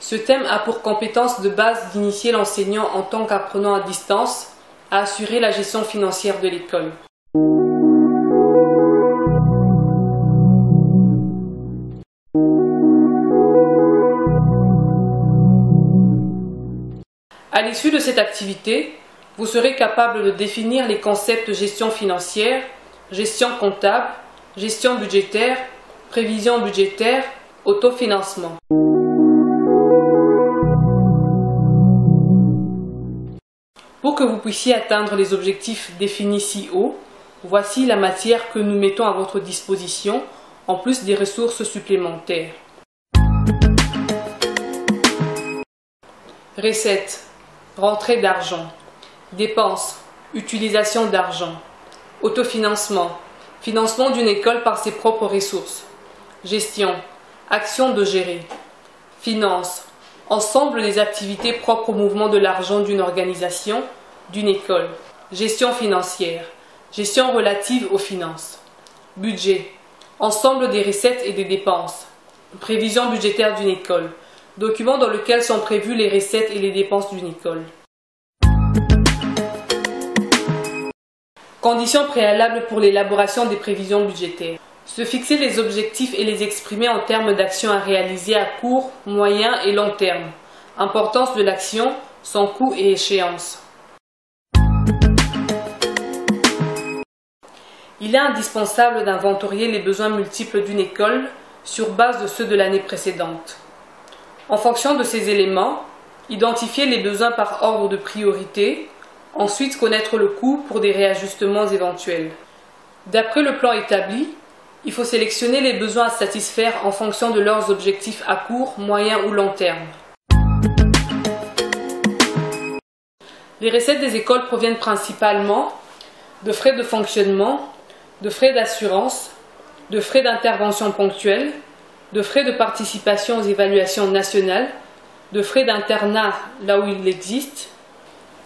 Ce thème a pour compétence de base d'initier l'enseignant en tant qu'apprenant à distance à assurer la gestion financière de l'école. À l'issue de cette activité, vous serez capable de définir les concepts gestion financière, gestion comptable, gestion budgétaire, prévision budgétaire, autofinancement. Pour que vous puissiez atteindre les objectifs définis ci haut, voici la matière que nous mettons à votre disposition, en plus des ressources supplémentaires. Recettes, rentrée d'argent. Dépenses, utilisation d'argent. Autofinancement, financement d'une école par ses propres ressources. Gestion, action de gérer. Finance, ensemble des activités propres au mouvement de l'argent d'une organisation, d'une école. Gestion financière, gestion relative aux finances. Budget, ensemble des recettes et des dépenses. Prévision budgétaire d'une école, document dans lequel sont prévues les recettes et les dépenses d'une école. Conditions préalables pour l'élaboration des prévisions budgétaires. Se fixer les objectifs et les exprimer en termes d'actions à réaliser à court, moyen et long terme. Importance de l'action, son coût et échéance. Il est indispensable d'inventorier les besoins multiples d'une école sur base de ceux de l'année précédente. En fonction de ces éléments, identifier les besoins par ordre de priorité, ensuite connaître le coût pour des réajustements éventuels. D'après le plan établi, il faut sélectionner les besoins à satisfaire en fonction de leurs objectifs à court, moyen ou long terme. Les recettes des écoles proviennent principalement de frais de fonctionnement, de frais d'assurance, de frais d'intervention ponctuelle, de frais de participation aux évaluations nationales, de frais d'internat là où il existe,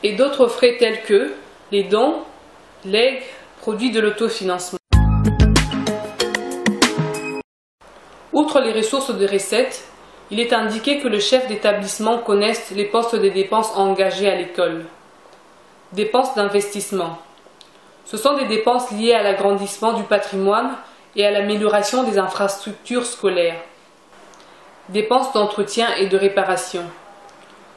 et d'autres frais tels que les dons, legs, produits de l'autofinancement. Outre les ressources de recettes, il est indiqué que le chef d'établissement connaisse les postes des dépenses engagées à l'école. Dépenses d'investissement. Ce sont des dépenses liées à l'agrandissement du patrimoine et à l'amélioration des infrastructures scolaires. Dépenses d'entretien et de réparation.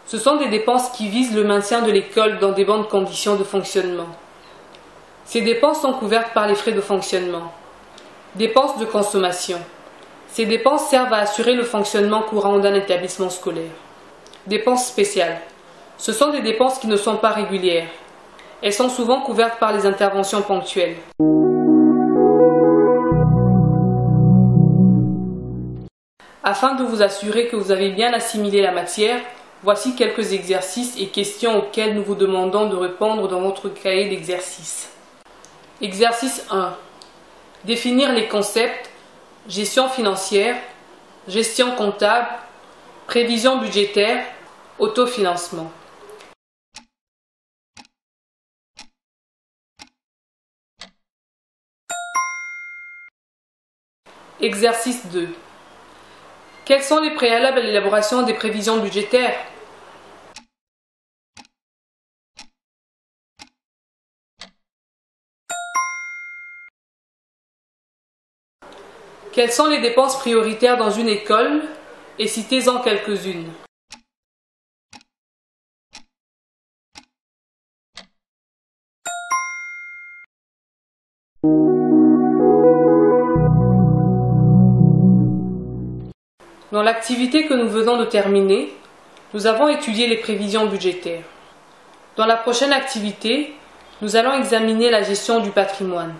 Ce sont des dépenses qui visent le maintien de l'école dans des bonnes conditions de fonctionnement. Ces dépenses sont couvertes par les frais de fonctionnement. Dépenses de consommation. Ces dépenses servent à assurer le fonctionnement courant d'un établissement scolaire. Dépenses spéciales. Ce sont des dépenses qui ne sont pas régulières. Elles sont souvent couvertes par les interventions ponctuelles. Afin de vous assurer que vous avez bien assimilé la matière, voici quelques exercices et questions auxquels nous vous demandons de répondre dans votre cahier d'exercices. Exercice 1. Définir les concepts gestion financière, gestion comptable, prévision budgétaire, autofinancement. Exercice 2. Quels sont les préalables à l'élaboration des prévisions budgétaires? Quelles sont les dépenses prioritaires dans une école? Et citez-en quelques-unes. Dans l'activité que nous venons de terminer, nous avons étudié les prévisions budgétaires. Dans la prochaine activité, nous allons examiner la gestion du patrimoine.